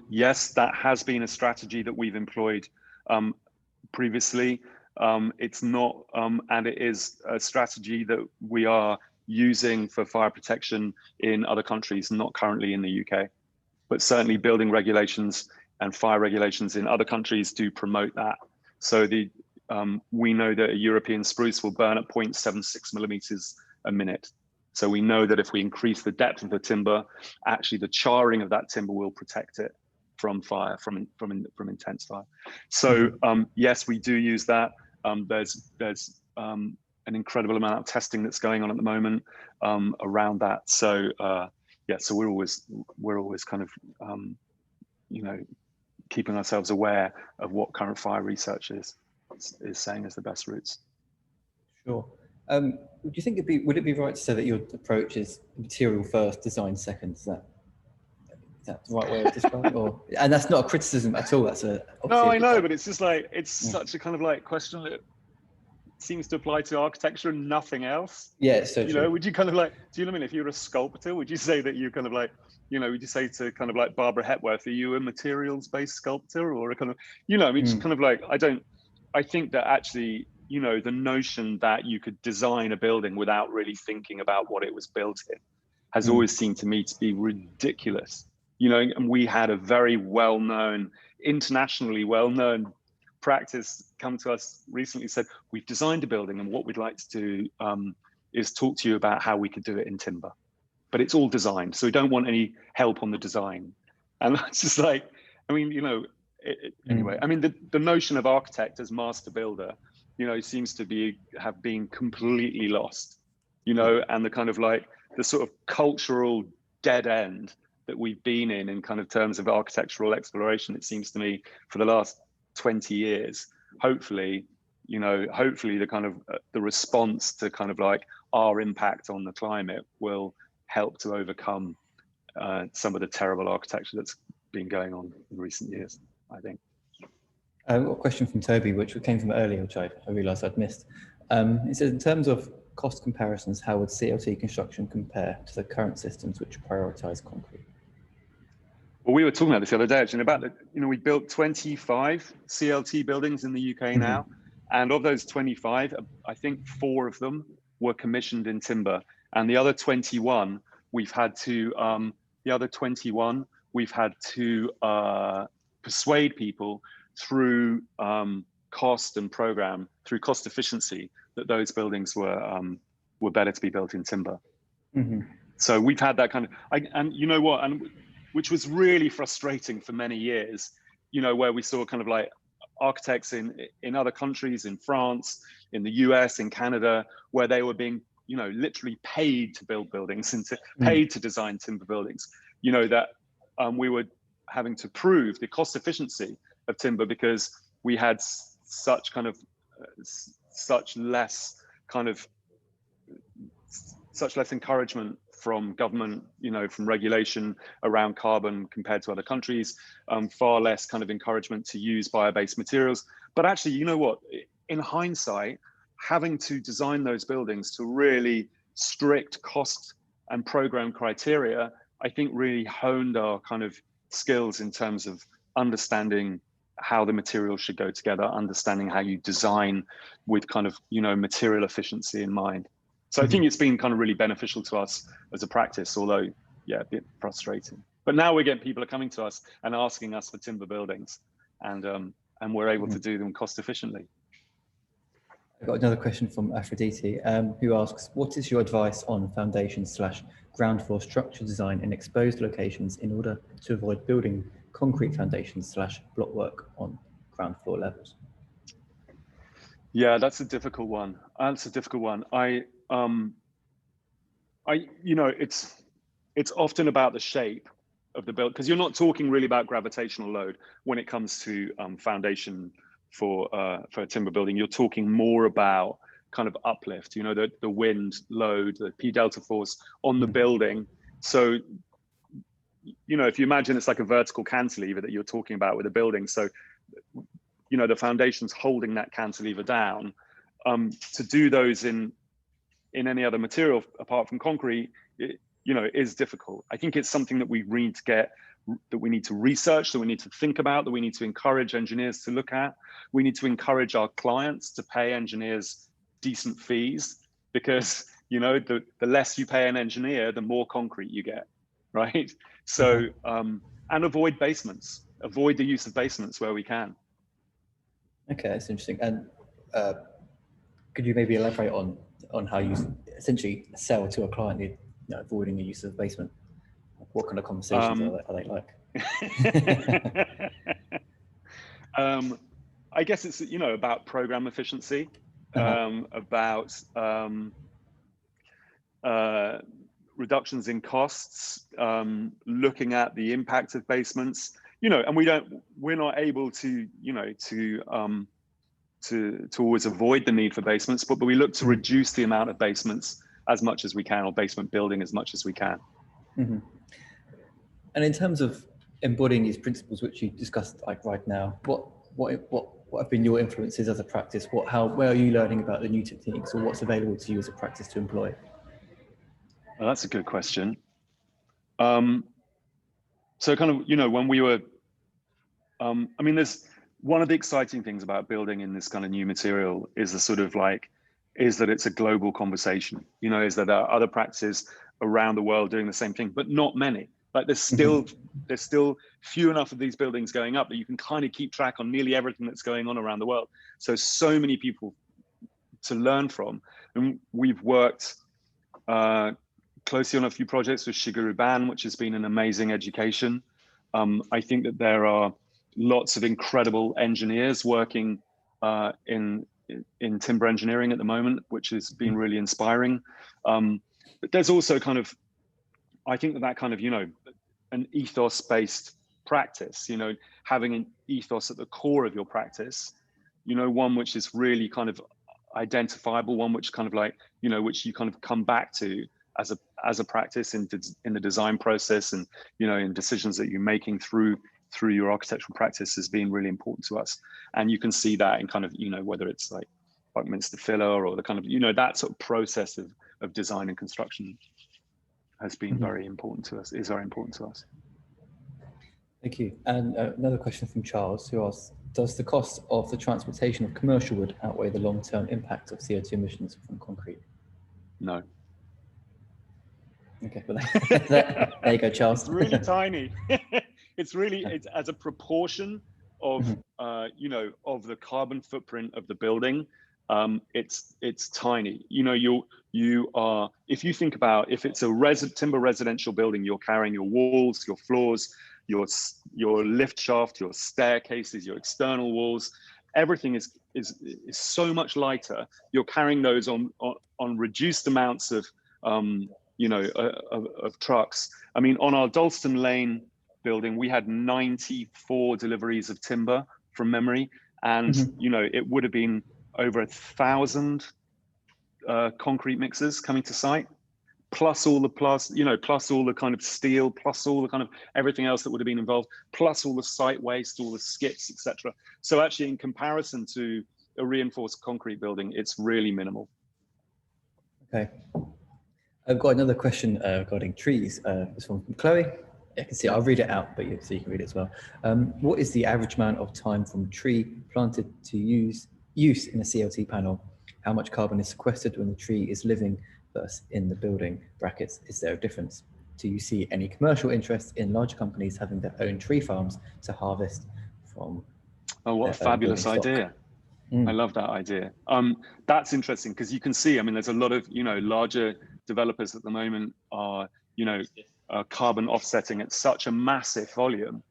Yes, that has been a strategy that we've employed previously. It's not, and it is a strategy that we are using for fire protection in other countries, not currently in the UK, but certainly building regulations and fire regulations in other countries do promote that. So we know that a European spruce will burn at 0.76 millimeters a minute. So we know that if we increase the depth of the timber, actually the charring of that timber will protect it from fire, from intense fire. So yes, we do use that. There's an incredible amount of testing that's going on at the moment around that. So yeah, so we're always kind of you know, keeping ourselves aware of what current fire research is saying is the best routes. Sure. Would you think would it be right to say that your approach is material first, design second? Is that the right way of describing it? Or, and that's not a criticism at all. That's no, I know, but it's just like, it's such a kind of like question that seems to apply to architecture and nothing else. Yeah, so you know, would you kind of like, do you know what I mean? If you're a sculptor, would you say that you kind of like, you know, would you say to kind of like Barbara Hepworth, are you a materials-based sculptor or a kind of, you know, I mean, it's kind of like, I think that actually, you know, the notion that you could design a building without really thinking about what it was built in has always seemed to me to be ridiculous. You know, and we had a very well-known, internationally well-known practice come to us recently, said, we've designed a building and what we'd like to do is talk to you about how we could do it in timber. But it's all designed, so we don't want any help on the design. And it's just like, I mean, you know, anyway, I mean, the notion of architect as master builder, you know, seems to have been completely lost, you know, and the kind of like the sort of cultural dead end that we've been in kind of terms of architectural exploration, it seems to me, for the last 20 years, hopefully, you know, hopefully the kind of the response to kind of like our impact on the climate will help to overcome some of the terrible architecture that's been going on in recent years, I think. I've got a question from Toby, which came from earlier, which I realised I'd missed. It says, in terms of cost comparisons, how would CLT construction compare to the current systems which prioritise concrete? Well, we were talking about this the other day, actually, about you know, we built 25 CLT buildings in the UK now, and of those 25, I think 4 of them were commissioned in timber, and the other 21 we've had to persuade people through cost and program, through cost efficiency, that those buildings were better to be built in timber. So we've had that kind of, and you know what, and which was really frustrating for many years, you know, where we saw kind of like architects in other countries, in France, in the US, in Canada, where they were being, you know, literally paid to build buildings and paid to design timber buildings, you know, that we were having to prove the cost efficiency of timber because we had such less encouragement from government, you know, from regulation around carbon compared to other countries, far less kind of encouragement to use bio-based materials. But actually, you know what, in hindsight, having to design those buildings to really strict cost and program criteria, I think really honed our kind of skills in terms of understanding how the materials should go together, understanding how you design with kind of, you know, material efficiency in mind. So I think it's been kind of really beneficial to us as a practice, although, yeah, a bit frustrating. But now we're getting people are coming to us and asking us for timber buildings, and we're able to do them cost efficiently. I've got another question from Aphrodite, who asks, what is your advice on foundation/ground floor structure design in exposed locations in order to avoid building concrete foundations/block work on ground floor levels? Yeah, that's a difficult one. You know, it's often about the shape of the build, because you're not talking really about gravitational load when it comes to foundation for a timber building. You're talking more about kind of uplift, you know, the wind load, the P delta force on the building. So, you know, if you imagine it's like a vertical cantilever that you're talking about with a building. So, you know, the foundation's holding that cantilever down. To do those in any other material apart from concrete, you know, is difficult. I think it's something that we need to research, that we need to think about, that we need to encourage engineers to look at. We need to encourage our clients to pay engineers decent fees, because, you know, the less you pay an engineer, the more concrete you get, right? So, and avoid basements. avoid the use of basements where we can. Okay, that's interesting. And could you maybe elaborate on how you essentially sell to a client, you know, avoiding the use of the basement? What kind of conversations are they like? I guess it's, you know, about program efficiency, about reductions in costs, looking at the impact of basements, you know, and we're not able to, you know, to always avoid the need for basements, but we look to reduce the amount of basements as much as we can, or basement building as much as we can. Mm-hmm. And in terms of embodying these principles, which you discussed like right now, what have been your influences as a practice? Where are you learning about the new techniques, or what's available to you as a practice to employ? Well, that's a good question. So kind of, you know, when we were, I mean, there's one of the exciting things about building in this kind of new material is the sort of like, is that it's a global conversation, you know, is that there are other practices around the world doing the same thing, but not many. Like there's still few enough of these buildings going up that you can kind of keep track on nearly everything that's going on around the world. So many people to learn from. And we've worked closely on a few projects with Shigeru Ban, which has been an amazing education. I think that there are lots of incredible engineers working in timber engineering at the moment, which has been really inspiring. But there's also kind of, I think that kind of, you know, an ethos-based practice, you know, having an ethos at the core of your practice, you know, one which is really kind of identifiable, one which kind of like, you know, which you kind of come back to as a practice in the design process, and, you know, in decisions that you're making through your architectural practice has been really important to us. And you can see that in kind of, you know, whether it's like Buckminster Fuller or the kind of, you know, that sort of process of design and construction has been very important to us, is very important to us. Thank you. And another question from Charles, who asks, does the cost of the transportation of commercial wood outweigh the long-term impact of CO2 emissions from concrete? No. Okay, well, there you go, Charles. It's really tiny. It's as a proportion of, you know, of the carbon footprint of the building. It's tiny. You know, you are, if you think about, if it's a timber residential building, you're carrying your walls, your floors, your lift shaft, your staircases, your external walls. Everything is so much lighter. You're carrying those on reduced amounts of, you know, of trucks. I mean, on our Dalston Lane building, we had 94 deliveries of timber from memory, and you know, it would have been over 1,000 concrete mixers coming to site, plus all the kind of steel, plus all the kind of everything else that would have been involved, plus all the site waste, all the skips, etc. So actually, in comparison to a reinforced concrete building, it's really minimal. Okay. I've got another question regarding trees. This one from Chloe. I can see it. I'll read it out, but so you can read it as well. What is the average amount of time from tree planted to use in a CLT panel? How much carbon is sequestered when the tree is living versus in the building? Brackets, is there a difference? Do you see any commercial interest in large companies having their own tree farms to harvest from? Oh, what a fabulous idea. I love that idea. That's interesting because you can see, I mean, there's a lot of, you know, larger developers at the moment are, you know, carbon offsetting at such a massive volume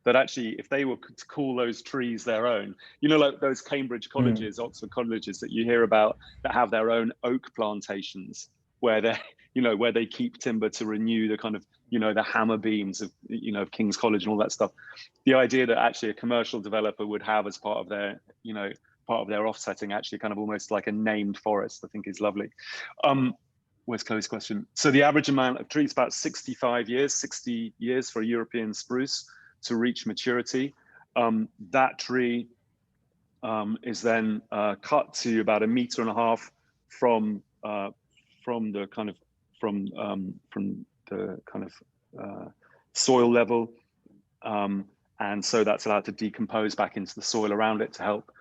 that actually, if they were to call those trees their own, you know, like those Cambridge colleges, Oxford colleges that you hear about that have their own oak plantations where they, you know, where they keep timber to renew the kind of, you know, the hammer beams of, you know, of King's College and all that stuff. The idea that actually a commercial developer would have as part of their, you know, part of their offsetting, actually kind of almost like a named forest, I think is lovely. Where's Chloe's question? So the average amount of trees, about 60 years for a European spruce to reach maturity. That tree is then cut to about 1.5 meters from the kind of soil level, and so that's allowed to decompose back into the soil around it to help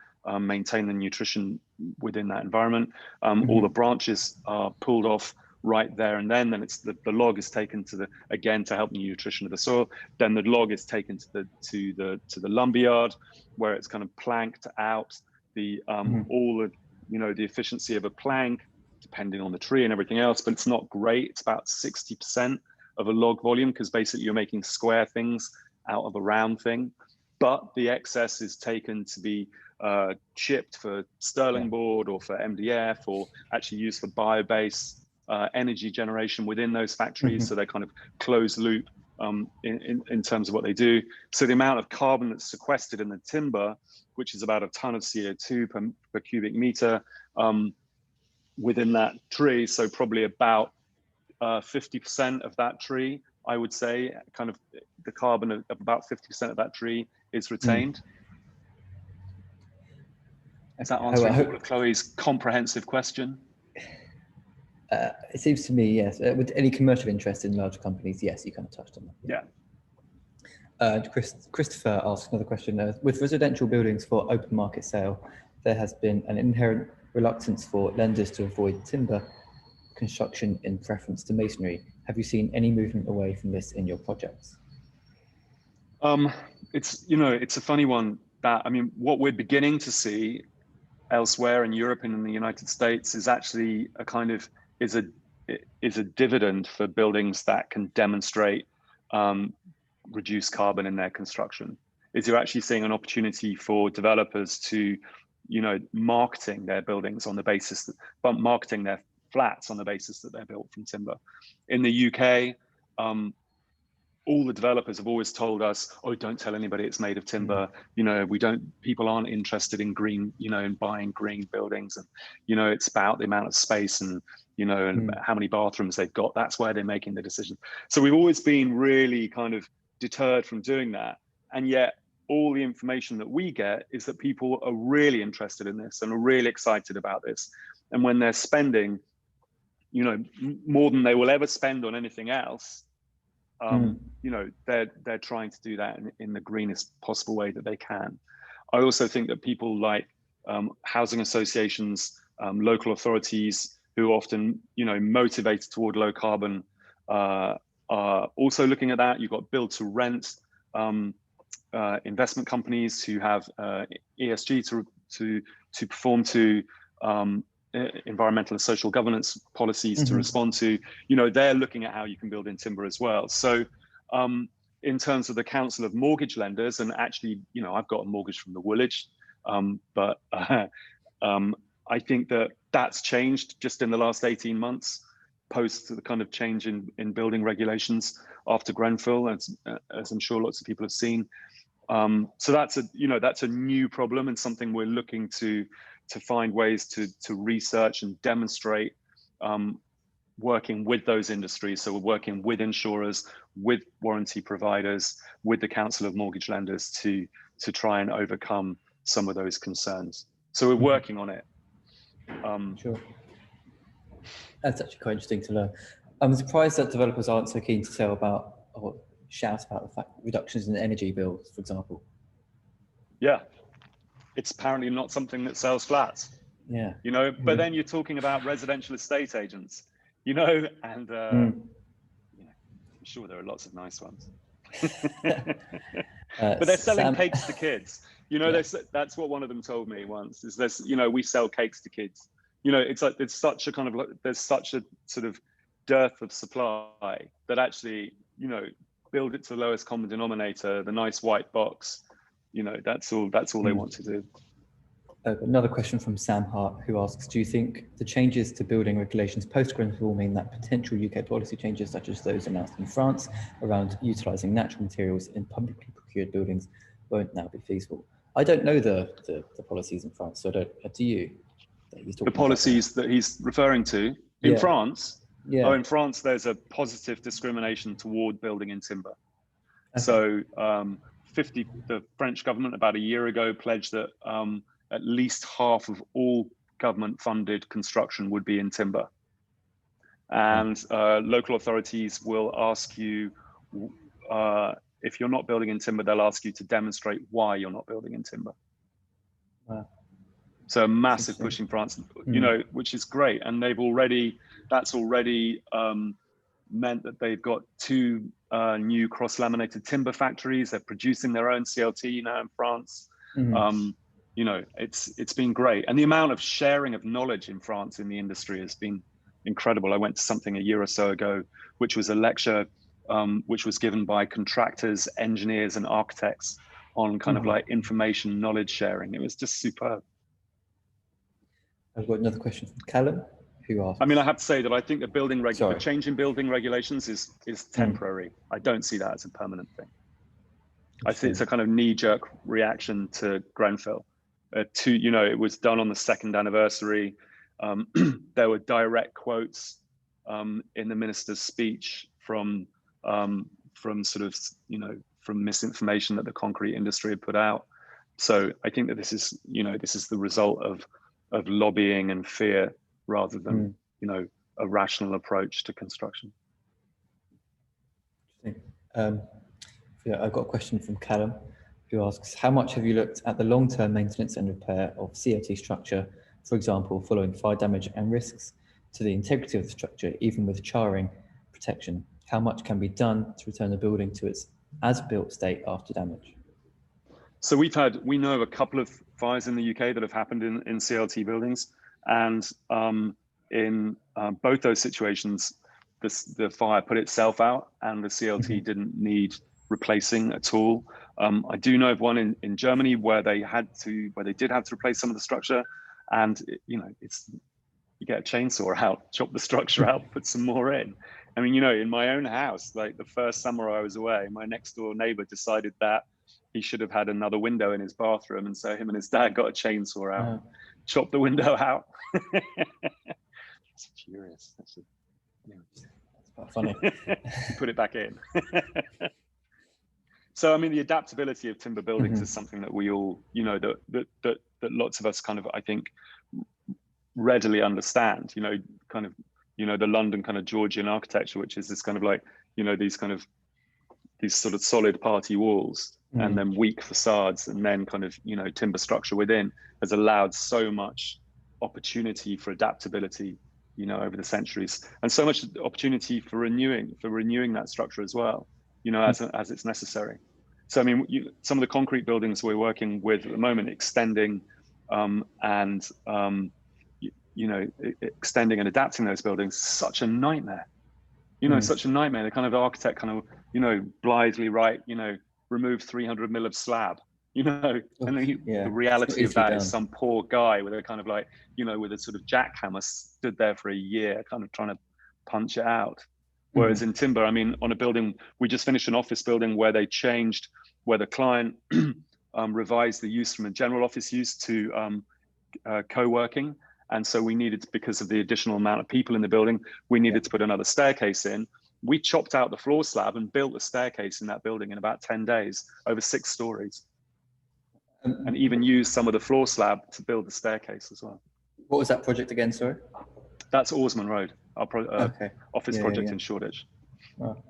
maintain the nutrition within that environment. All the branches are pulled off right there and then it's the log is taken to again to help the nutrition of the soil. Then the log is taken to the lumberyard, where it's kind of planked out. The all of the efficiency of a plank, depending on the tree and everything else, but it's not great. It's about 60% of a log volume, because basically you're making square things out of a round thing. But the excess is taken to be chipped for sterling board or for MDF, or actually used for bio-based energy generation within those factories. So they're kind of closed loop in terms of what they do. So the amount of carbon that's sequestered in the timber, which is about a ton of CO2 per cubic meter within that tree, so probably about 50% of that tree, I would say, kind of the carbon of about 50% of that tree is retained. Is that answering all of Chloe's comprehensive question? It seems to me, yes. With any commercial interest in large companies, yes, you kind of touched on that. Yeah. Christopher asks another question. With residential buildings for open market sale, there has been an inherent reluctance for lenders to avoid timber construction in preference to masonry. Have you seen any movement away from this in your projects? It's a funny one. That, I mean, what we're beginning to see elsewhere in Europe and in the United States is actually a kind of is a dividend for buildings that can demonstrate reduce carbon in their construction. Is you're actually seeing an opportunity for developers to, marketing their buildings on the basis that, marketing their flats on the basis that they're built from timber. In the UK, all the developers have always told us, oh, don't tell anybody it's made of timber. People aren't interested in green, in buying green buildings. And, it's about the amount of space and, and how many bathrooms they've got. That's where they're making the decision. So we've always been really kind of deterred from doing that. And yet all the information that we get is that people are really interested in this and are really excited about this. And when they're spending, more than they will ever spend on anything else, they're trying to do that in the greenest possible way that they can. I also think that people like housing associations, local authorities who are often, motivated toward low carbon, are also looking at that. You've got build to rent investment companies who have ESG to perform to environmental and social governance policies to respond to, they're looking at how you can build in timber as well. So in terms of the Council of Mortgage Lenders, and actually, I've got a mortgage from the Woolwich, but I think that that's changed just in the last 18 months, post the kind of change in building regulations after Grenfell, as I'm sure lots of people have seen. So that's a new problem, and something we're looking to find ways to research and demonstrate, working with those industries. So we're working with insurers, with warranty providers, with the Council of Mortgage Lenders to try and overcome some of those concerns. So we're working on it. Sure. That's actually quite interesting to learn. I'm surprised that developers aren't so keen to tell about or shout about the fact reductions in energy bills, for example. Yeah. It's apparently not something that sells flats. Yeah. But then you're talking about residential estate agents, and I'm sure there are lots of nice ones. But they're selling cakes to kids. That's what one of them told me once, is this, we sell cakes to kids. It's like there's such a sort of dearth of supply that actually, build it to the lowest common denominator, the nice white box. That's all they want to do. Another question from Sam Hart, who asks, do you think the changes to building regulations post-Grenfell will mean that potential UK policy changes, such as those announced in France around utilising natural materials in publicly procured buildings, won't now be feasible? I don't know the policies in France, so do you? The policies that he's referring to in France? Yeah. Oh, in France, there's a positive discrimination toward building in timber. Okay. So the French government about a year ago pledged that at least half of all government-funded construction would be in timber. And local authorities will ask you, if you're not building in timber, they'll ask you to demonstrate why you're not building in timber. Wow. So a massive push in France, you know, which is great. And that's already meant that they've got 2 new cross-laminated timber factories. They're producing their own CLT now in France. You know, it's been great. And the amount of sharing of knowledge in France in the industry has been incredible. I went to something a year or so ago, which was a lecture which was given by contractors, engineers, and architects on kind of like information knowledge sharing. It was just superb. I've got another question from Callum, who asks, I mean, I have to say that I think the change in building regulations is temporary. I don't see that as a permanent thing. I think it's a kind of knee-jerk reaction to Grenfell. You know, it was done on the 2nd anniversary. There were direct quotes in the minister's speech from sort of, you know, from misinformation that the concrete industry had put out. So I think that this is, you know, this is the result of lobbying and fear rather than, you know, a rational approach to construction. Yeah, I've got a question from Callum, who asks, how much have you looked at the long-term maintenance and repair of CLT structure, for example, following fire damage and risks to the integrity of the structure, even with charring protection? How much can be done to return the building to its as-built state after damage? So we know of a couple of fires in the UK that have happened in CLT buildings, and in both those situations, the fire put itself out and the CLT didn't need replacing at all. I do know of one in Germany where they did have to replace some of the structure, and you know, you get a chainsaw out, chop the structure out, put some more in. I mean, you know, in my own house, like the first summer I was away, my next door neighbor decided that he should have had another window in his bathroom, and so him and his dad got a chainsaw out, chopped the window out. That's furious. That's quite funny. Put it back in. So I mean, the adaptability of timber buildings is something that we all, you know, that lots of us kind of, I think, readily understand. You know, kind of, you know, the London kind of Georgian architecture, which is this kind of like, you know, these sort of solid party walls and then weak facades, and then kind of, you know, timber structure within, has allowed so much opportunity for adaptability, you know, over the centuries, and so much opportunity for renewing that structure as well, you know, as it's necessary. So I mean, some of the concrete buildings we're working with at the moment, extending you know, extending and adapting those buildings, such a nightmare. You know, such a nightmare. The kind of architect kind of, you know, blithely write, you know, remove 300 mil of slab, you know, and then the reality of that is some poor guy with a kind of like, you know, with a sort of jackhammer stood there for a year, kind of trying to punch it out. Whereas in timber, I mean, on a building, we just finished an office building where they changed, where the client revised the use from a general office use to co-working. And so we needed, because of the additional amount of people in the building, we needed to put another staircase in. We chopped out the floor slab and built a staircase in that building in about 10 days, over 6 stories. And even used some of the floor slab to build the staircase as well. What was that project again, sorry? That's Orsman Road, our office project in Shoreditch. Wow.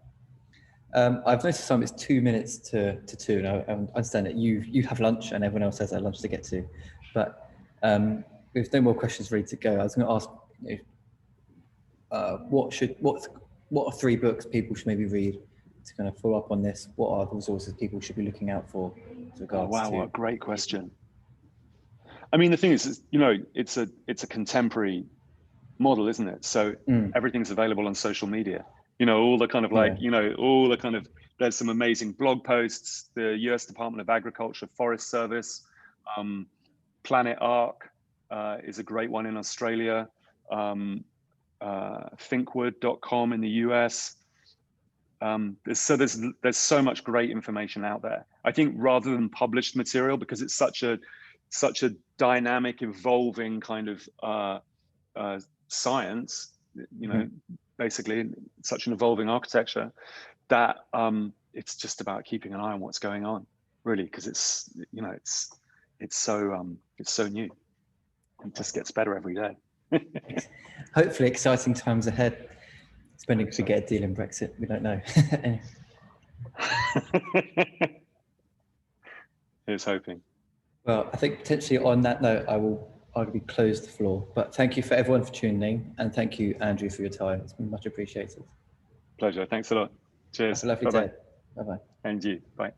I've noticed it's 2 minutes to 2, and I understand that you have lunch and everyone else has their lunch to get to. But with no more questions ready to go, I was going to ask, you know, what are 3 books people should maybe read to kind of follow up on this? What are the resources people should be looking out for? Wow, what a great question. I mean, the thing is, you know, it's a contemporary model, isn't it? So everything's available on social media. You know, all the kind of like, you know, all the kind of, there's some amazing blog posts, the US Department of Agriculture, Forest Service, Planet Arc is a great one in Australia, thinkwood.com in the US. There's so much great information out there. I think rather than published material, because it's such a dynamic, evolving kind of science, you know, basically such an evolving architecture, that it's just about keeping an eye on what's going on, really, because it's, you know, it's so new. It just gets better every day. Hopefully exciting times ahead. Depending if we get a deal in Brexit, we don't know. Here's hoping. Well, I think potentially on that note, I will arguably close the floor. But thank you for everyone for tuning in, and thank you, Andrew, for your time. It's been much appreciated. Pleasure. Thanks a lot. Cheers. Have a lovely Bye-bye. day. Bye-bye. And you. Bye.